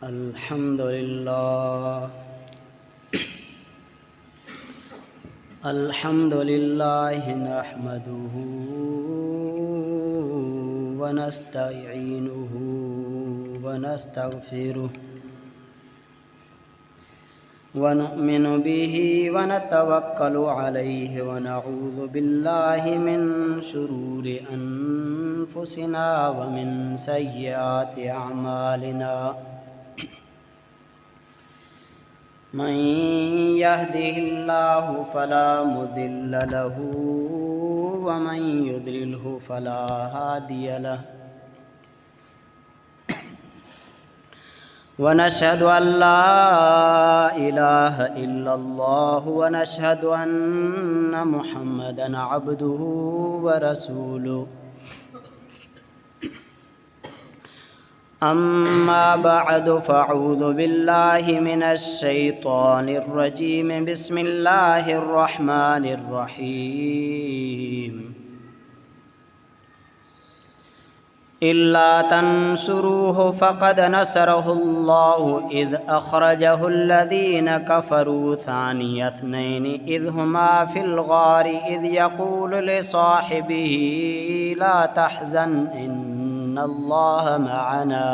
अल्हम्दुलिल्लाह नहमदुहु व नस्तईनुहु व नस्तगफिरुह व नु'मिनु बिही व नतवक्कलु अलैहि व नऊज़ु बिल्लाहि मिन शुरूरि अनफुसिना व मिन सय्यिआति अअमालिना। मन यहदिहिल्लाहु फला मुदिल्ल लहु व मन युद्लिल्हु फला हादिय लहु। व नशहदु अल्ला इलाहा इल्लल्लाहु व नशहदु अन्ना मुहम्मदन अब्दुहु व रसूलुहु। अम्मा बअदु फ़अऊज़ु बिल्लाहि मिनश शैतानिर रजीम। बिस्मिल्लाहिर रहमानिर रहीम। इल्ला तंसुरूहु फ़क़द नसरहुल्लाहु इज़ अख़रजहुल्लज़ीना कफ़रू सानिय इस्नैनि इज़ हुमा फ़िल ग़ारि इज़ यक़ूलु लिसाहिबिही ला तहज़न इन्नल्लाह मअना।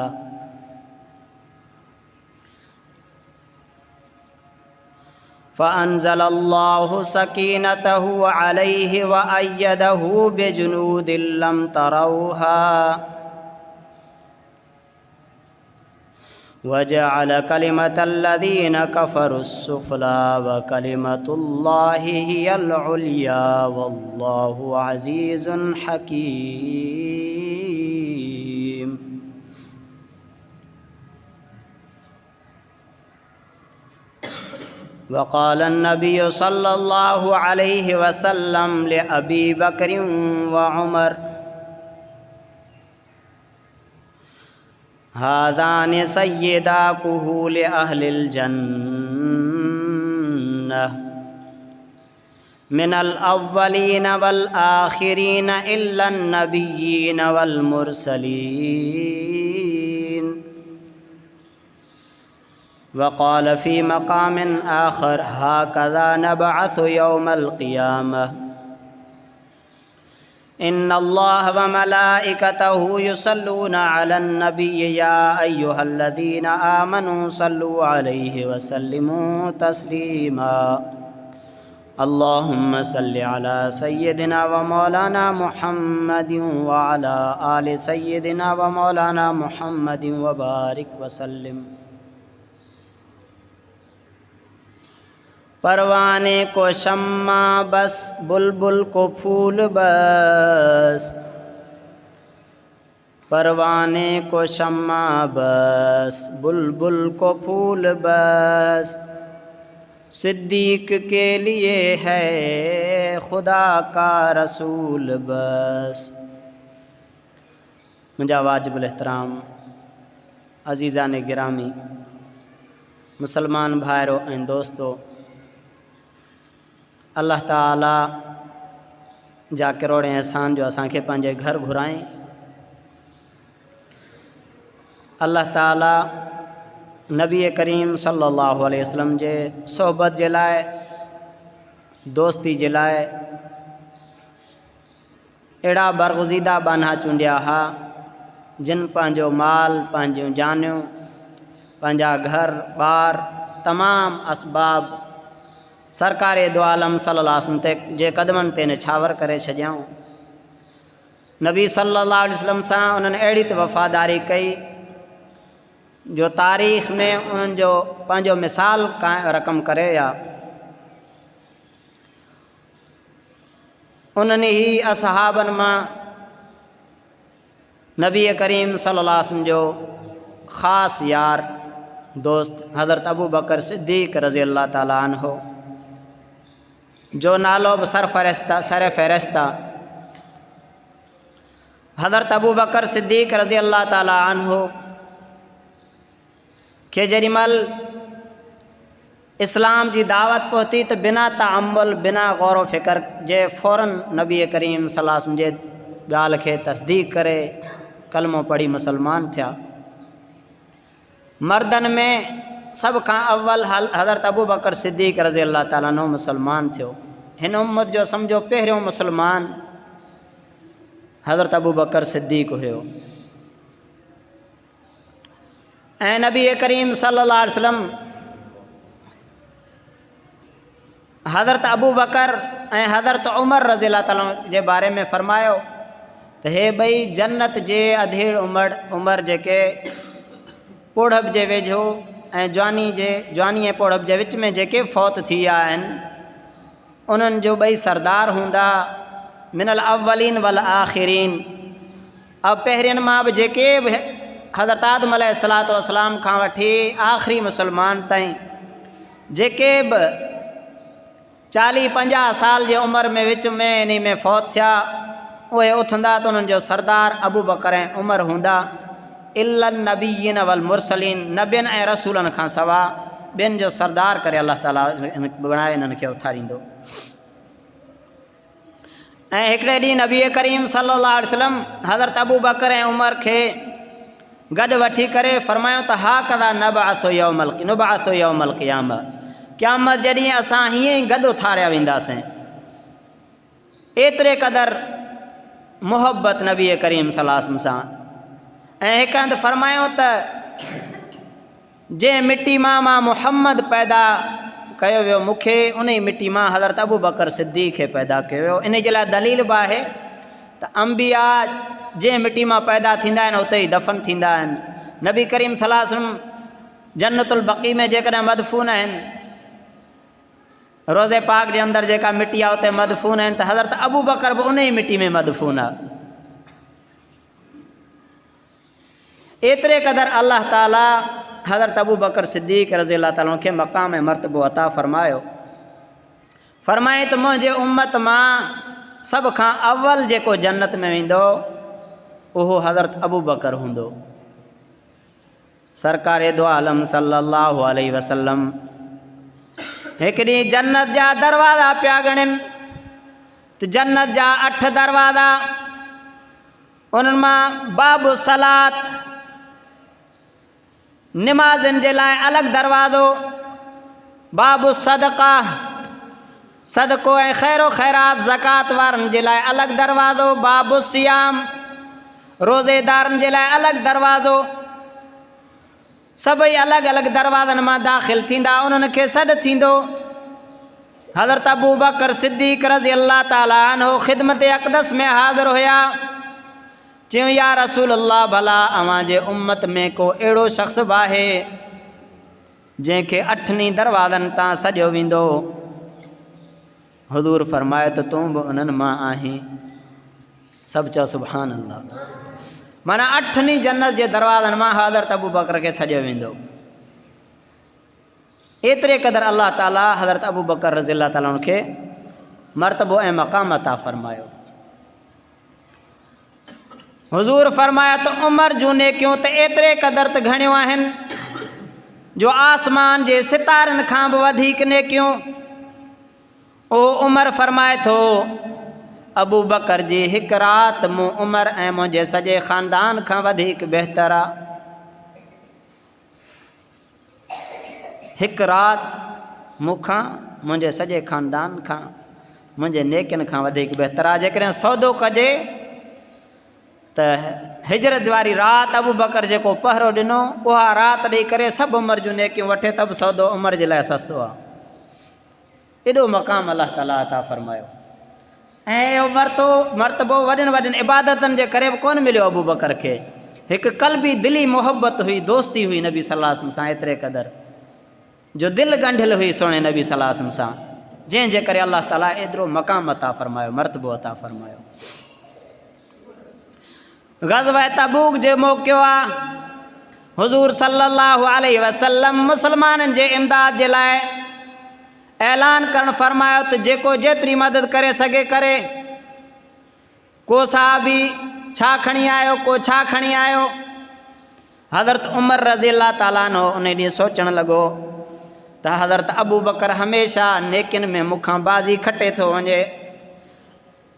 फ़अंज़लल्लाहु सकीनतहु अलैहि व अय्यदहु बिजुनूदिन लम तरौहा व जअल कलिमतल्लज़ीना कफ़रुस्सुफ़ला व कलिमतुल्लाहि हियल उल्या वल्लाहु अज़ीज़ुन हकीम। वक़ाल अन्नबिय्यु सल्लल्लाहु अलैहि वसल्लम लिअबी बकर व उमर हाज़ानि सय्यिदा कुहूलि अहलिल जन्नह मिनल अव्वलीन वल आखिरीन इल्लन नबिय्यीन वल मुरसलीन। वक़ाल फ़ी मक़ामिन आख़र हाकज़ा नबअसु यौमल क़ियामह इन्नल्लाह व मलाइकतहु युसल्लूना अलन नबिय्य या अय्युहल्लज़ीना आमनू सल्लु अलैहि व सल्लिमू तस्लीमा। अल्लाहुम्मा सल्लि अला सय्यिदिना व मौलाना मुहम्मदिन व अला आलि सय्यिदिना व मौलाना मुहम्मदिन व बारिक व सल्लिम। परवाने को शम्मा बस बुलबुल को फूल बस। परवाने को शम्मा बस बुलबुल को फूल बस। सिद्दीक़ के लिए है खुदा का रसूल बस। मुझा वाजिबुल एहतराम अज़ीज़ान गिरामी मुसलमान भाइरों ऐं दोस्तों, अल्लाह ताला जा करोड़ एहसान जो असांखे पंहिंजे घर घुराएं। अल्लाह ताला नबी करीम सल्लल्लाहु अलैहि वसल्लम जे सोहबत जे लाइ, दोस्ती जे लाइ अहिड़ा बरगुज़ीदा बाना चूंडिया हा जिन पंहिंजो माल, पंहिंजूं जानियूं, पंहिंजा घर ॿार तमामु असबाब सरकारे दो आलम सल्लल्लाहु अलैहि वसल्लम जे क़दमनि ते निछावर करे छॾियऊं। नबी सल्लल्लाहु अलैहि वसल्लम सां उन्हनि अहिड़ी त वफ़ादारी कई जो तारीख़ में उन्हनि जो पंहिंजो मिसाल रक़म करे या उन्हनि ई असहाबनि मां नबी करीम सल्लल्लाहु अलैहि वसल्लम जो ख़ासि यार दोस्त हज़रत अबू बकर सिद्दीक़ रज़ी अल्लाह ताला अन्हो जो नालो बि सर फ़हरिस्ता हज़रत अबू बकर सिद्दीक़ रज़ी अल्लाह ताला अन्हो के जेॾीमहिल इस्लाम जी दावत पहुती त बिना तअम्मुल, बिना गौर व फ़िक्र जे फ़ौरन नबी करीम सल्लल्लाहु अलैहि वसल्लम जे ॻाल्हि खे तस्दीक़ करे कलमो पढ़ी मुसलमान थिया। मर्दन में सब खां अव्वल हज़रत अबू बकर सिद्दीक़ रज़ी अल्लाह ताला अन्हु मुसलमान थियो। हिन उम्मत जो सम्झो पहिरियों मुसलमान हज़रत अबू बकर सिद्दीक़ हुयो। ऐं नबी करीम सल्लल्लाहु अलैहि वसल्लम हज़रत अबू बकर ऐं हज़रत उमर रज़ी अल्लाह ताला जे बारे में फ़रमायो त हे ॿई जन्नत जे अधेड़ उमिरि जेके पोढ़ब जे वेझो ऐं जवानी ऐं पोढ़ब जे विच में जेके फ़ौत थी विया आहिनि उन्हनि जो ॿई सरदार हूंदा मिनल अव्वलीन वल आख़िरीन। अब पहिरियनि मां बि जेके बि हज़रत आदम अलैहिस्सलातु वस्सलाम खां वठी आख़िरी मुसलमान ताईं जेके बि 40-50 साल जे उमिरि में विच में इन में फ़ौत थिया उहे उथंदा त उन्हनि जो सरदार अबू बकर ऐं उमर हूंदा। इल्लन नबीयन वल मुरसलीन, नबियनि ऐं रसूलनि खां सवाइ ॿियनि जो सरदार करे अल्लाह ताला बणाए इन्हनि खे उथारींदो। ऐं हिकिड़े ॾींहुं नबी करीम सल्लल्लाहु अलैहि वसल्लम हज़रत अबू बकर ऐं उमर खे गॾु वठी करे फ़रमायो त हा कदा नबअसु यौमल क़ियामा, क़यामत जॾहिं असां हीअं ई गॾु उथारिया वेंदासीं। एतिरे क़दुरु मुहबत नबी करीम सल्लल्लाहु अलैहि वसल्लम सां। ऐं हिकु हंधि फ़रमायो त जंहिं मिटी मां मुहम्मद पैदा कयो वियो मूंखे उन ई मिटी मां हज़रत अबू बकर सिद्दीक़ खे पैदा कयो वियो। इन जे लाइ दलील बि आहे त अंबिया जंहिं मिटी मां पैदा थींदा आहिनि उते ई दफ़न थींदा आहिनि। नबी करीम सल्लल्लाहु अलैहि वसल्लम जन्नतुल बक़ी में जेकॾहिं मदफ़ून आहिनि, रोज़े पाक जे अंदरि जेका मिटी आहे उते मदफ़ून आहिनि त हज़रत अबू बकर बि उन ई मिटी में मदफ़ून आहे। एतिरे क़दुरु अल्लाह ताला हज़रत अबू बकर सिद्दीक़ रज़ी अल्लाह ताला खे मक़ाम ऐं मर्तबो अता फ़रमायो। फ़रमाए त मुंहिंजे उम्मत मां सभ खां अव्वल जेको जन्नत में वेंदो उहो हज़रत अबू बकर हूंदो। सरकार दो आलम सल्लल्लाहु अलैहि वसल्लम हिकु ॾींहुं जन्नत जा दरवाज़ा पिया ॻणनि त जन्नत जा 8 दरवाज़ा, उन्हनि मां बाबु सलात निमाज़नि जे लाइ अलॻि दरवाज़ो, बाबु सदका सदको ऐं ख़ैरो ख़ैरात ज़कात वारनि जे लाइ अलॻि दरवाज़ो, बाबु सियाम रोज़ेदारनि जे लाइ अलॻि दरवाज़ो। सभई अलॻि अलॻि दरवाज़नि मां दाख़िल थींदा, उन्हनि खे सॾु थींदो। हज़रत अबू बकर सिद्दीक़ रज़ी अल्लाह ताला अन्हु ख़िदमत अक़दस में हाज़िर हुया। चयूं या रसूल अल्लाह, भला अवां जे उम्मत में को अहिड़ो शख़्स बि आहे जंहिंखे 8 दरवाज़नि तां सॼो वेंदो? हुज़ूर फ़रमायो त तूं बि उन्हनि मां आहीं। सभु चओ सुभान अल्लाह। माना 8 जन्नत जे दरवाज़नि मां हज़रत अबू बकर खे सॼो वेंदो। एतिरे क़दुरु अल्लाह ताला हज़रत अबू बकर रज़ी अल्लाह ताला खे मर्तबो ऐं मक़ाम अता फ़रमायो। हुज़ूर फ़रमाया त उमर जूं नेकियूं त एतिरे क़दुरु त घणियूं आहिनि जो आसमान जे सितारनि खां बि वधीक नेकियूं। ओ उमर फ़रमाए थो अबू बकर जी हिकु राति मूं उमर ऐं मुंहिंजे सॼे ख़ानदान खां वधीक बहितर आहे। हिकु राति मूंखां मुंहिंजे सॼे ख़ानदान खां मुंहिंजे नेकियुनि खां वधीक बहितर आहे। जेकॾहिं सौदो कजे त हिजरत वारी राति अबू बकर जेको पहरो ॾिनो उहा राति ॾेई करे सभु उमर जूं नेकियूं वठे त बि सौदो उमर जे लाइ सस्तो आहे। एॾो मक़ाम अलाह ताला अता फ़रमायो। ऐं इहो मर्तबो वॾनि वॾनि इबादतनि जे करे बि कोन मिलियो अबू बकर खे। हिकु क़ल्बी दिली मुहबत हुई, दोस्ती हुई नबी सल्लल्लाहु अलैहि वसल्लम सां एतिरे क़दुरु जो दिलि ॻंढियल हुई सुहिणे नबी सल्लल्लाहु अलैहि वसल्लम सां, जंहिंजे करे अलाह ताला एतिरो मक़ाम अता फ़रमायो, मर्तबो अता फ़रमायो। ग़ज़वा तबूक जे मौक़ियो आहे हुज़ूर सल्लल्लाहु अलैहि वसल्लम मुसलमाननि जे इमदाद जे लाइ ऐलान करणु फ़रमायो त जेको जेतिरी मदद करे सघे करे। को साहबी छा खणी आयो, को छा खणी आयो। हज़रत उमर रज़ी अल्लाह ताला अन्हु उन ॾींहुं सोचणु लॻो त हज़रत अबू बकर हमेशह नेकियुनि में मूंखां बाज़ी खटे थो वञे।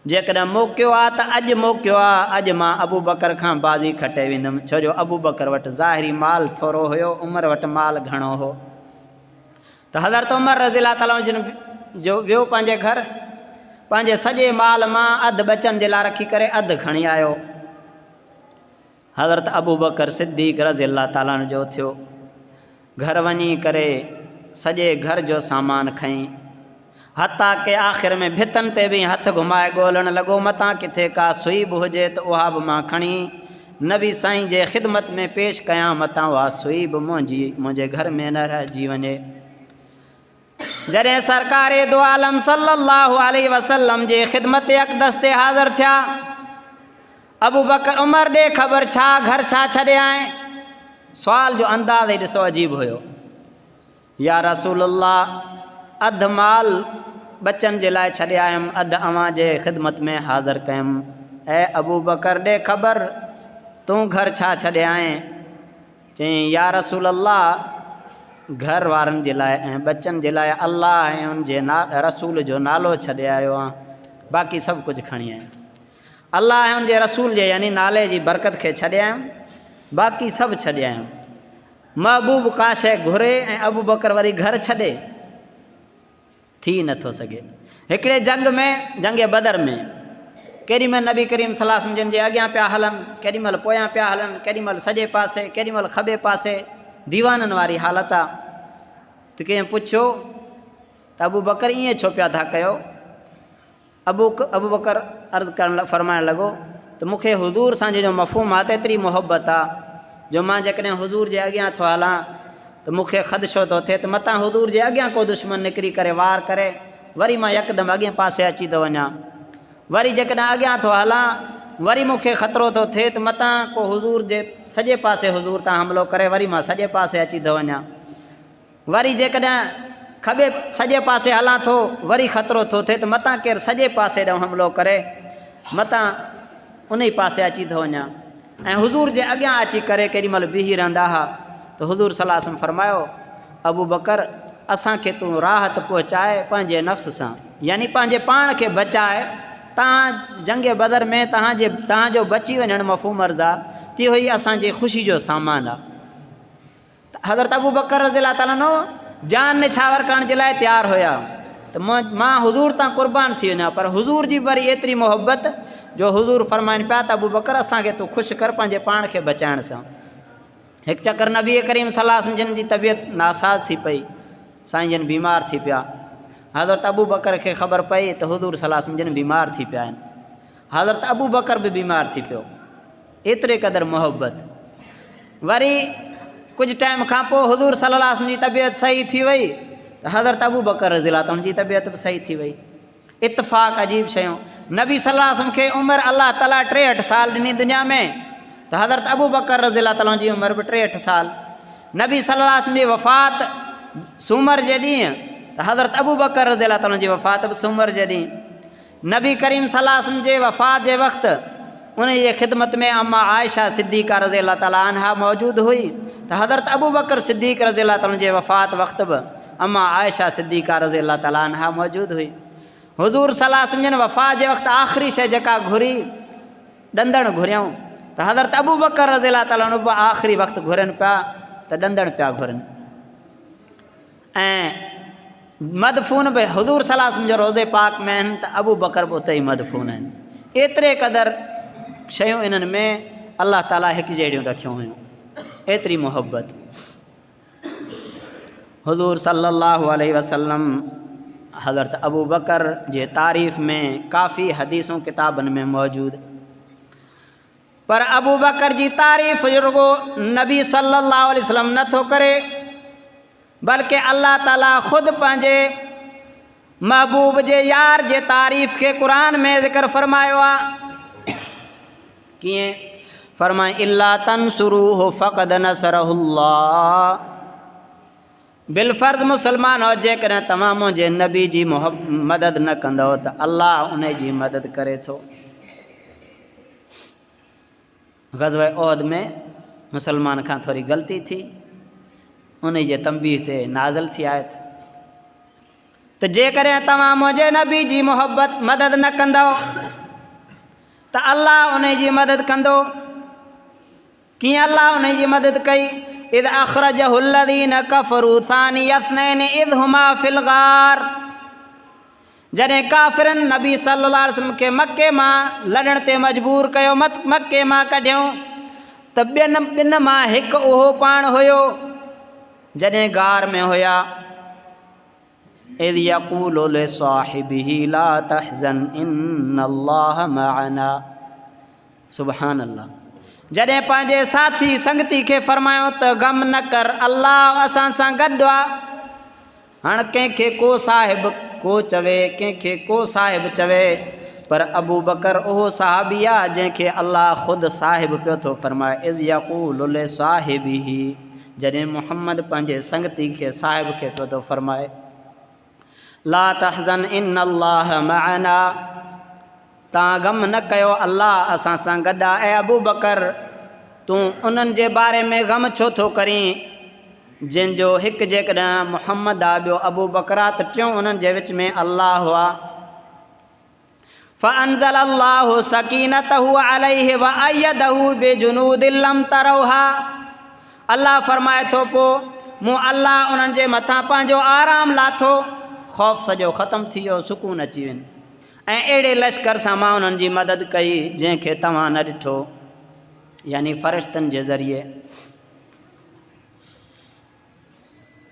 जेकॾहिं मोकियो आहे त अॼु मोकियो आहे, अॼु मां अबू बकर खां बाज़ी खटे वेंदुमि, छो जो अबू बकर वटि ज़ाहिरी माल थोरो हुयो, उमिरि वटि माल घणो हो। त हज़रत उमर रज़ी अल्लाह ताला जिन जो वियो पंहिंजे घर, पंहिंजे सॼे माल मां अधु बचनि जे लाइ रखी करे अधु खणी आयो। हज़रत अबू बकर सिद्दीक़ रज़ी अल्लाह ताला जो थियो, घर वञी करे सॼे घर जो सामान खईं, हता के आख़िर में भितनि ते बि हथ घुमाए ॻोल्हणु लॻो, मतां किथे का सुई बि हुजे त उहा बि मां खणी नबी साईं जे ख़िदमत में पेश कयां, मतां उहा सुई बि मुंहिंजे घर में न रहिजी वञे। जॾहिं सरकार दो आलम सल्लल्लाहु अलैहि वसल्लम जे ख़िदमत अक़दस ते हाज़िर थिया, अबू बकर उमर ॾे ख़बर छा, घर छा छॾे आए? सुवाल जो अंदाज़ ई ॾिसो अजीब हुयो। या रसूल अल्लाह, अधु माल बचनि जे लाइ छॾे आयुमि, अधु अव्हां जे ख़िदमत में हाज़िर कयुमि। ऐं अबू बकर ॾे ख़बर, तूं घर छा छॾे आए? चईं या रसूल अल्लाह, घर वारनि जे लाइ ऐं बचनि जे लाइ अल्लाह ऐं उन जे रसूल जो नालो छॾे आयो आहियां, बाक़ी सभु कुझु खणी आयुमि। अल्लाह ऐं उन जे रसूल जे यानी नाले जी बरकत खे छॾे आयुमि, बाक़ी सभु छॾे आयुमि। महबूब का शइ घुरे ऐं अबू बकर वरी घर छॾे, थी नथो सघे। हिकिड़े जंग में, जंग बदर में, केॾी महिल नबी करीम सल्लल्लाहु अलैहि वसल्लम जिन जे अॻियां पिया हलनि, केॾी महिल पोयां पिया हलनि, केॾी महिल सॼे पासे, केॾी महिल खॿे पासे, दीवाननि वारी हालत आहे। त कंहिं पुछियो त अबू बकर ईअं छो पिया था कयो? अबू बकर अर्ज़ु करणु फरमाइणु लॻो त मूंखे हुज़ूर सां जो मफ़हूम आहे त एतिरी मुहबत आहे, जो मां जेकॾहिं हुज़ूर जे अॻियां थो हलां त मूंखे ख़दशो थो थिए त मतां हुज़ूर जे अॻियां को दुश्मन निकिरी करे वार करे, वरी मां यकदमि अॻियां पासे अची थो वञा। वरी जेकॾहिं अॻियां थो हलां, वरी मूंखे ख़तरो थो थिए त मतां को हुज़ूर जे सॼे पासे हुज़ूर तां हमिलो करे, वरी मां सॼे पासे अची थो वञा। वरी जेकॾहिं खॿे सॼे पासे हलां थो, वरी ख़तरो थो थिए त मतां केरु सॼे पासे ॾांहुं हमिलो करे, मतां उन ई पासे अची थो वञा। ऐं हुज़ूर जे अॻियां अची करे केॾी महिल बीही रहंदा हुआ त हुज़ूर सल्लल्लाहु अलैहि वसल्लम फरमायो, अबू बकर असांखे तूं राहत पहुचाए पंहिंजे नफ़्स सां, यानी पंहिंजे पाण खे बचाए। तव्हां जंग बदर में तव्हांजो बची वञणु मफ़हूम अर्ज़ आहे, तीअं ई असांजी ख़ुशी जो सामान आहे। त हज़रत अबू बकर रज़ी अल्लाह ताला नो जान निछावर करण जे लाइ तयारु हुया त मां हुज़ूर तां क़ुर्बान थी वञा, पर हुज़ूर जी वरी एतिरी मुहबत जो हुज़ूर फरमाइनि पिया त अबू बकर असांखे तूं ख़ुशि कर पंहिंजे पाण खे बचाइण सां। हिकु चकर नबी करीम सल्लल्लाहु अलैहि वसल्लम जिन जी तबियत नासाज़ थी पई, साईं जन बीमार थी पिया, हज़रत अबू बकर खे ख़बर पई त हुज़ूर सल्लल्लाहु अलैहि वसल्लम जन बीमार थी पिया आहिनि। हज़रत अबू बकर बि बीमार थी पियो, एतिरे क़दुरु मुहबत। वरी कुझु टाइम खां पोइ हुज़ूर सल्लल्लाहु अलैहि वसल्लम जी तबियत सही थी वई त हज़रत अबू बकर रज़ी अल्लाह ताला जी तबियत बि सही थी वई। इत्तफ़ाक़ अजीब शयूं। नबी सल्लल्लाहु अलैहि वसल्लम खे उमिरि अल्लाह ताला 63 साल ॾिनी दुनिया में, त हज़रत अबू बकर रज़ी अल्लाह ताला जी उमिरि बि 63 साल। नबी सल्लल्लाहु अलैहि वसल्लम जी वफ़ात सूमर जे ॾींहुं, त हज़रत अबू बकर रज़ी अल्लाह ताला जी वफ़ात बि सूमर जे ॾींहुं। नबी करीम सल्लल्लाहु अलैहि वसल्लम जे वफ़ात जे वक़्तु उन जे ख़िदमत में अम्मा आयशा सिद्दीक़ा रज़ी अल्लाह ताला अन्हा मौजूदु हुई, त हज़रत अबू बकर सिद्दीक़ रज़ी अल्लाह ताला जे वफ़ात वक़्तु बि अम्मा आयशा सिद्दीक़ा रज़ी अल्लाह ताला अन्हा मौजूदु हुई। हुज़ूर सल्लल्लाहु अलैहि वसल्लम वफ़ात जे वक़्तु आख़िरी शइ जेका घुरी, ॾंदण घुरियऊं, त हज़रत अबू बकर रज़ी अल्लाह ताला बि आख़िरी वक़्तु घुरनि पिया त ॾंदण पिया घुरनि। ऐं मदफ़ून बि हुज़ूर सल्लल्लाहु अलैहि वसल्लम जो रोज़े पाक में आहिनि, त अबू बकर बि उते ई मदफ़ून आहिनि। एतिरे क़दुरु शयूं इन्हनि में अल्लाह ताला हिकु जहिड़ियूं रखियूं हुयूं, एतिरी मुहबत। हुज़ूर सल्लल्लाहु अलैहि वसल्लम हज़रत अबू बकर जे तारीफ़ में काफ़ी हदीसूं किताबनि में मौजूदु, पर अबू बकर जी तारीफ़ रुगो नबी सल्लल्लाहु अलैहि वसल्लम नथो करे, बल्कि अल्लाह ताला ख़ुदि पंहिंजे महबूब जे यार जे तारीफ़ खे क़ुरान में ज़िक्र फरमायो आहे। कीअं फरमाए, इल्ला तंसुरूहु फ़क़द नसरहुल्लाह, बिलफ़र्ज़ मुसलमान हो जेकॾहिं तव्हां मुंहिंजे नबी जी मदद न कंदव त अल्लाह उन जी मदद करे थो। ग़ज़वा उहद में मुसलमान खां थोरी ग़लती थी, उन जे तंबीह ते नाज़िल थी आयत त जेकॾहिं तव्हां मुंहिंजे नबी जी मदद न कंदव त अल्लाह उन जी मदद कंदो। कीअं अल्लाह उन जी मदद कई? इद अखरजहु अल्लज़ीन कफ़रू सानिय इस्नैनि इज़ हुमा फ़िल ग़ार। जॾहिं काफ़िरनि नबी सल्लल्लाहु अलैहि वसल्लम खे मके मां लॾण ते मजबूर कयो, मके मां कढियऊं, त ॿिनि मां हिकु उहो पाण हुयो जॾहिं गार में हुया। इज़ यक़ूलु लिसाहिबिही ला तहज़न इन्नल्लाह मअना। सुभान अल्लाह। जॾहिं पंहिंजे साथी संगती खे फरमायो त ग़म न कर, अल्लाह असां सां गॾु आहे। हाणे कंहिंखे को साहिब को चवे, कंहिंखे को साहिब चवे, पर अबू बकर उहो सहाबी आहे जंहिंखे अल्लाह ख़ुदि साहिब पियो थो फरमाए। इज़ यक़ूलु लिसाहिबिही, जॾहिं मुहम्मद पंहिंजे संगती खे साहिब खे पियो थो फरमाए, ला तहज़न इन्नल्लाह मअना, तव्हां ग़म न कयो, अल्लाह असां सां गॾु आहे। ऐं अबू बकर तूं उन्हनि जे बारे में ग़म छो थो करीं जंहिंजो हिकु जेकॾहिं मुहम्मद आहे, ॿियो अबू बकर आहे, त टियों उन्हनि जे विच में अल्लाह हुआ। फ़अंज़ल अल्लाहु सकीनतहु अलैहि व अय्यदहु बिजुनूदिन लम तरौहा। अल्लाह फरमाए थो, पोइ मूं अल्लाह उन्हनि जे मथां पंहिंजो आराम लाथो, ख़ौफ़ सॼो ख़तमु थी वियो, सुकून अची वियो, ऐं अहिड़े लश्कर सां मां उन्हनि जी मदद कई जंहिंखे तव्हां न ॾिठो, यानी फ़रिश्तनि जे ज़रिए।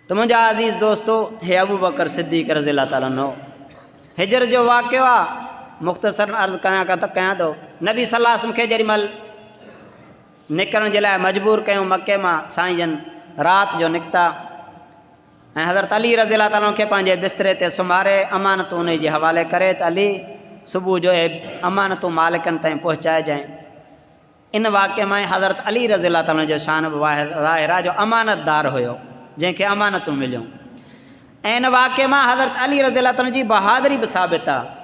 त मुंहिंजा अज़ीज़ दोस्तो, हे अबू बकर सिद्दीक़ रज़ियल्लाहु ताला अन्हु हिजर जो वाक़ियो आहे। मुख़्तसरन अर्ज़ु कयां थो, नबी सल्लल्लाहु अलैहि वसल्लम खे जेॾी महिल निकिरण जे लाइ मजबूर कयूं मके मां, साईं जन राति जो निकिता ऐं हज़रत अली रज़ियल्लाहु ताला खे पंहिंजे बिस्तरे ते सुम्हारे अमानतूं उन जे हवाले करे त अली सुबुह जो अमानतूं मालिकनि ताईं पहुचाइजांइ। इन वाक़े में हज़रत अली रज़ियल्लाहु ताला जो शान ज़ाहिर आहे, जो अमानतदार हुयो, जंहिंखे अमानतूं मिलियूं। ऐं इन वाक़े में हज़रत अली रज़ियल्लाहु ताला जी बहादुरी बि साबित आहे,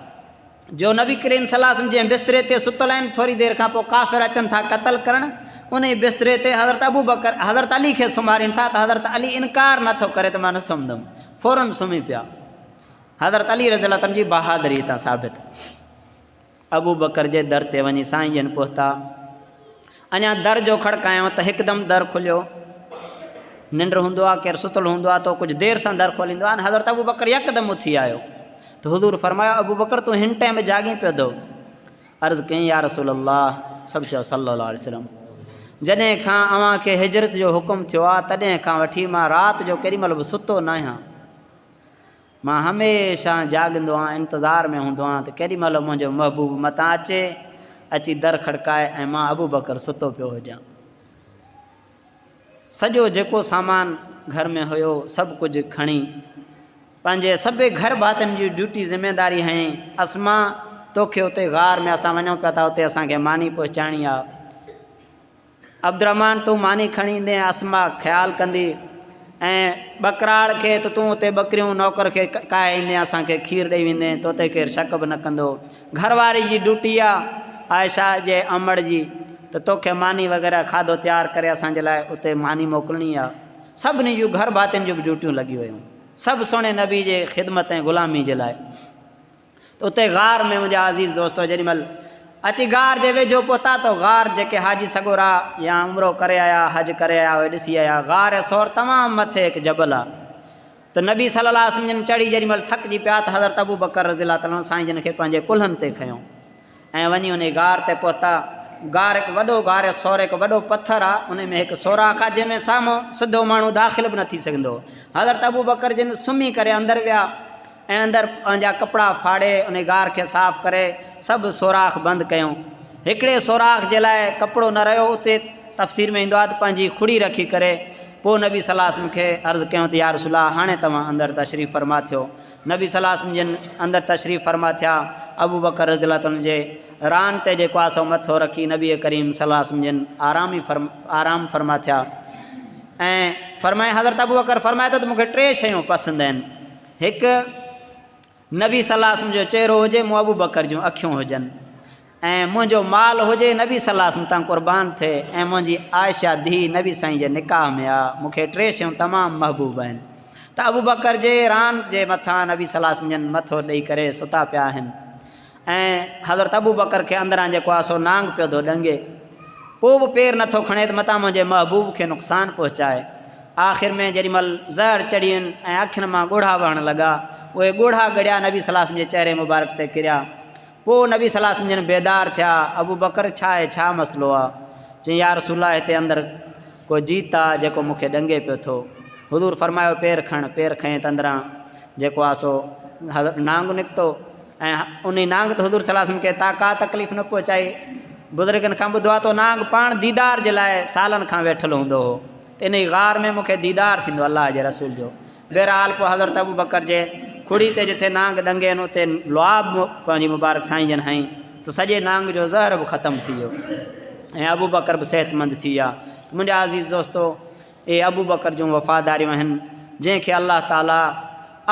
जो नबी करीम सल्लल्लाहु अलैहि वसल्लम जे बिस्तरे ते सुतल आहिनि, थोरी देरि खां पोइ काफ़िर अचनि था क़त्ल करणु, उन बिस्तरे ते हज़रत अबू बकर हज़रत अली खे सुम्हारीनि था, त हज़रत अली इनकार नथो करे त मां न सुम्हंदुमि, फ़ौरन सुम्ही पिया। हज़रत अली रज़ियल्लाहु ताला जी बहादुरी हितां साबित। अबू बकर जे दर ते वञी साईं जन पहुता, अञा दर जो खड़कायूं त हिकदमि दर खुलियो। निंड हूंदो आहे, केरु सुतल हूंदो आहे, तो कुझु देरि सां दर खोलींदो आहे। हज़रत अबू बकर यकदमि उथी आयो, त हुज़ूर फरमायो, अबू बकर तूं हिन टाइम जागी पियो थो? अर्ज़ु कई, या रसूल अल्लाह। सभु चयो सल्लल्लाहु अलैहि वसल्लम, जॾहिं खां अव्हांखे हिजरत जो हुकुम थियो आहे, तॾहिं खां वठी मां राति जो केॾी महिल बि सुतो न आहियां, मां हमेशह जाॻंदो आहियां, इंतज़ार में हूंदो आहियां त केॾी महिल मुंहिंजो महबूब मतां अचे, अची दर खड़काए ऐं मां अबू बकर सुतो पियो हुजां। सॼो जेको सामान घर में हुयो सभु कुझु खणी पंहिंजे सभु घर भातियुनि जी ड्यूटी ज़िम्मेदारी हई, अस्मा तोखे उते गार में असां वञूं पिया था, उते असांखे मानी पहुचाइणी आहे, अब्दुरहमान तूं मानी खणी ईंदे, अस्मा ख़्यालु कंदी, ऐं बकराड़ खे त तूं उते बकरियूं नौकर खे काए ईंदे, असांखे खीर ॾेई वेंदे, तो उते केरु शक बि न कंदो। घरवारी जी ड्यूटी आहे आयशा जे अमड़ जी, त तोखे मानी वग़ैरह खाधो तयारु करे असांजे लाइ उते मानी मोकिलणी आहे। सभिनी जूं घर भातियुनि जूं बि ड्यूटियूं लॻी वियूं, सभु सुहिणे नबी जे ख़िदमत ऐं ग़ुलामी जे लाइ। त उते गार में मुंहिंजा अज़ीज़ दोस्तो जेॾीमहिल अची गार जे वेझो पहुता, त गार जेके हाजी सगोरा या उमिरो करे आया, हज करे आया, उहे ॾिसी आया, गार सौर तमामु मथे हिकु जबल आहे। त नबी सल्लल्लाहु अलैहि वसल्लम चढ़ी जेॾीमहिल थकिजी पिया, त हज़रत अबू बकर रज़ियल्लाहु ताला साईं जन खे पंहिंजे कुल्हनि ते खयों ऐं वञी उन गार ते पहुता। गार हिकु वॾो गार सौर हिकु वॾो पथर आहे, उन में हिकु सोराख़ आहे जंहिंमें साम्हूं सिधो माण्हू दाख़िल बि न थी सघंदो। हज़रत अबू बकर जिन सुम्ही करे अंदरि विया ऐं अंदरि पंहिंजा कपिड़ा फाड़े उन गार खे साफ़ु करे सभु सोराख़ बंदि कयूं। हिकिड़े सोराख़ जे लाइ कपिड़ो न रहियो, उते तफ़सीर में ईंदो आहे त पंहिंजी खुड़ी रखी करे पोइ नबी सल्लल्लाहु अलैहि वसल्लम खे अर्ज़ु कयूं त या रसूल अल्लाह, हाणे तव्हां अंदरि तशरीफ़ फरमा थियो। नबी सल्लल्लाहु अलैहि वसल्लम जिन अंदरि तशरीफ़ फरमा थिया, अबू बकर रज़ियल्लाहु ताला जे रान ते जेको आहे सो मथो रखी नबी करीम सल्लल्लाहु अलैहि वसल्लम जिन आराम फरमा थिया ऐं फरमाए, हज़रत अबू बकर फरमाए थो त मूंखे टे शयूं पसंदि आहिनि। हिकु नबी सल्लल्लाहु अलैहि वसल्लम जो चहिरो हुजे, मूं अबू बकर जूं अखियूं हुजनि, ऐं मुंहिंजो माल हुजे नबी सल्लल्लाहु अलैहि वसल्लम तां क़ुर्बान थिए, ऐं मुंहिंजी आयशा धीउ नबी साईं जे निकाह में आहे। मूंखे टे शयूं तमामु महबूब आहिनि। त अबू बकर जे रान जे मथां नबी सल्लल्लाहु अलैहि वसल्लम जन मथो ॾेई करे सुता पिया आहिनि। ऐं हज़रत अबू बकर खे अंदरां जेको आहे सो नांग पियो थो ॾंगे, पोइ बि पेर नथो खणे त मतां मुंहिंजे महबूब खे नुक़सानु पहुचाए। आख़िर में जेॾीमहिल ज़हर चढ़ी आहिनि ऐं अखियुनि मां ॻोढ़ा वहणु लॻा, उहे ॻोढ़ा ॻड़िया नबी सलाह जे चहिरे मुबारक ते किरिया। पोइ नबी सलाह जन बेदार थिया, अबू बकर छा आहे, छा मसइलो आहे? चई या रसूला हिते अंदरि को जीत आहे जेको मूंखे ॾंगे पियो थो। हुज़ूर फरमायो पेर खण, पेर खयईं त अंदरां जेको आहे सो नांग निकितो ऐं उन नांग ते हुज़ूर सलाह खे का तकलीफ़ न पहुचाई। बुज़ुर्गनि खां ॿुधो आहे तो नांग पाण दीदार जे लाइ सालनि खां वेठल हूंदो हो, इन ई गार में मूंखे दीदार थींदो अलाह जे रसूल जो। बहरहाल पोइ हज़रत अबू बकर जे खुड़ी ते जिथे नांग ॾंगेनि उते लुआब पंहिंजी मुबारक साईं जन हईं त सॼे नांग जो ज़हर बि ख़तमु थी वियो ऐं अबू बकर बि सिहतमंद थी विया। मुंहिंजा अज़ीज़ दोस्तो, इहे अबू बकर जूं वफ़ादारियूं आहिनि जंहिंखे अल्लाह ताला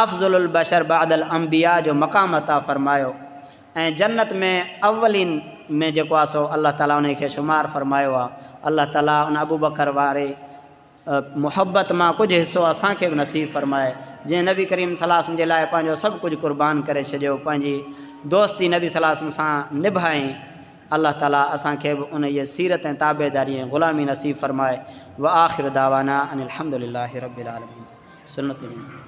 अफ़ज़लुल बशर बादल अंबिया जो मक़ाम अता फ़रमायो ऐं जन्नत में अव्वलीन में जेको आहे सो अल्लाह ताला उन खे शुमार फ़रमायो आहे। अल्लाह ताला उन अबू बकर वारे मुहबत मां कुझु हिसो असांखे बि नसीब फ़रमाए, जंहिं नबी करीम सलाह जे लाइ पंहिंजो सभु कुझु क़ुर्बान करे छॾियो, पंहिंजी दोस्ती नबी सलाह सां निभाई। अल्लाह ताला असांखे बि उन जी सीरत ऐं ताबेदारी ऐं ग़ुलामी नसीब फ़रमाए। व आख़िर दावाना अनिल हम्दुलिल्लाहि रब्बिल आलमीन। सुन्नत।